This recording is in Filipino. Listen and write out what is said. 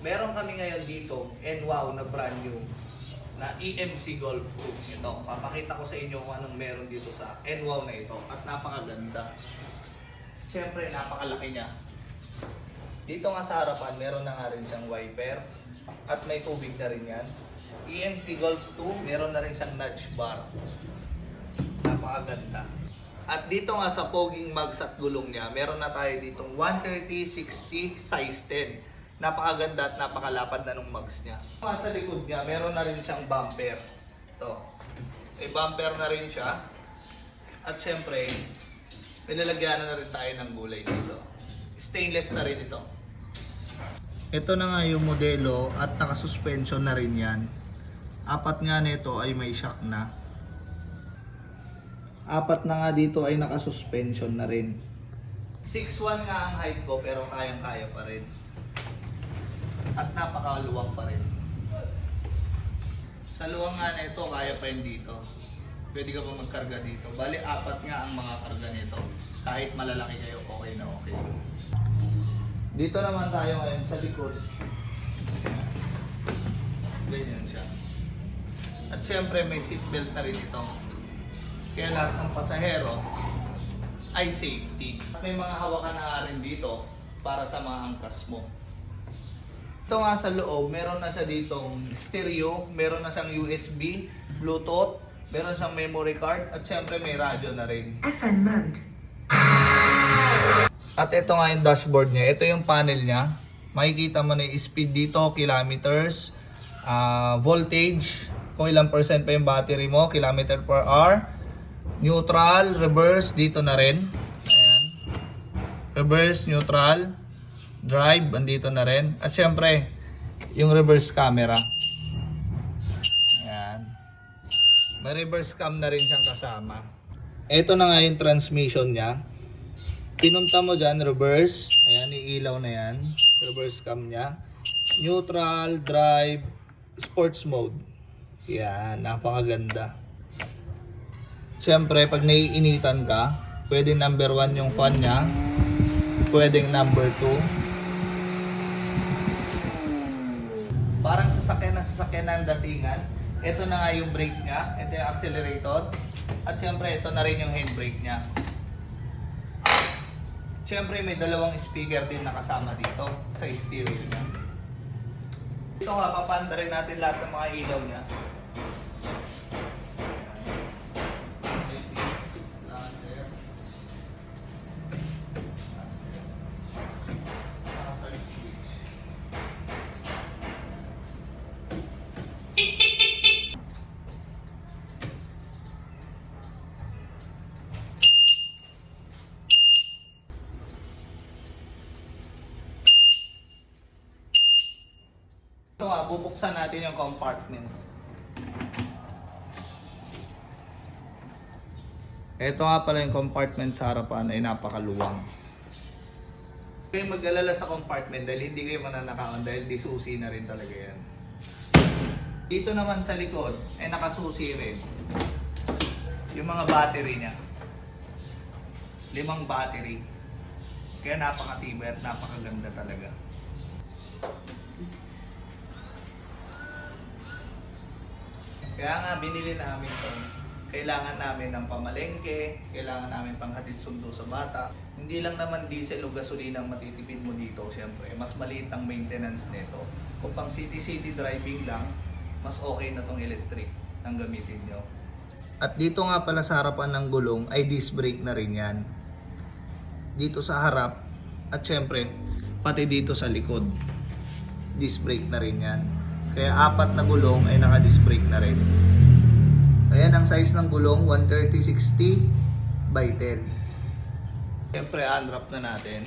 Meron kami ngayon dito, and wow, na brand new, na EMC Golf 2. Ito, papakita ko sa inyo kung anong meron dito sa NWOW na ito. At napakaganda. Siyempre, napakalaki niya. Dito nga sa harapan, meron na nga rin siyang wiper. At may tubig na rin yan. EMC Golf 2, meron na rin siyang nudge bar. Napakaganda. At dito nga sa poging mugs at gulong niya, meron na tayo ditong 130/60 size 10. Napakaganda at napakalapad na ng mugs niya. Sa likod niya, meron na rin siyang bumper. Ito. May bumper na rin siya. At syempre, nilalagyan na rin tayo ng gulay dito. Stainless na rin ito. Ito na nga yung modelo at naka-suspension na rin yan. Apat nga nito ay may shock na. Apat na nga dito ay naka-suspension na rin. 6'1 nga ang height ko pero kayang-kaya pa rin. At napakaluwang pa rin. Sa luwang nga nito, kaya pa yun dito. Pwede ka pa magkarga dito. Bali, apat nga ang mga karga nito. Kahit malalaki kayo, okay na okay. Dito naman tayo ngayon sa likod. Ganyan siya. At syempre, may seatbelt na rin ito. Kaya lahat ng pasahero ay safety. At may mga hawakan na rin dito para sa mga angkas mo. Ito nga sa loob, meron na siya ditong stereo, meron na siyang USB, Bluetooth, meron siyang memory card, at syempre may radyo na rin. FM mode. At ito nga yung dashboard niya, ito yung panel niya. Makikita mo na yung speed dito, kilometers, voltage, kung ilang percent pa yung battery mo, kilometer per hour, neutral, reverse, dito na rin. Ayan. Reverse, neutral, drive, andito na rin. At syempre, yung reverse camera. Ayan. May reverse cam na rin siyang kasama. Ito na nga yung transmission niya. Pinunta mo dyan, reverse. Ayan, iilaw na yan. Reverse cam niya. Neutral, drive, sports mode. Ayan, napakaganda. Syempre, pag naiinitan ka, pwedeng number 1 yung fan niya. Pwedeng number 2. Parang sasakyan ng datingan. Ito na nga yung brake niya. Ito yung accelerator. At syempre, ito na rin yung handbrake niya. Syempre, may dalawang speaker din nakasama dito sa steering niya. Ito nga, papanda rin natin lahat ng mga ilaw niya. Ito nga, bubuksan natin yung compartment. Ito nga pala yung compartment sa harapan ay napakaluwang. Huwag kayong mag-alala sa compartment dahil hindi kayo mananakaon dahil disusi na rin talaga yan. Dito naman sa likod ay nakasusi rin yung mga battery niya. 5 battery. Kaya napakatibay at napakaganda talaga. Kaya nga binili namin ito. Kailangan namin ng pamalengke, kailangan namin panghatid sundo sa bata. Hindi lang naman diesel o gasolina ang matitipid mo dito, siyempre. Mas maliit ang maintenance nito. Kung pang city-city driving lang, mas okay na tong electric ang gamitin nyo. At dito nga pala sa harapan ng gulong ay disc brake na rin yan. Dito sa harap at siyempre pati dito sa likod. Disc brake na rin yan. Kaya 4 na gulong ay naka-disc brake na rin. Ayan ang size ng gulong, 130/60 by 10. Siyempre, unwrap na natin.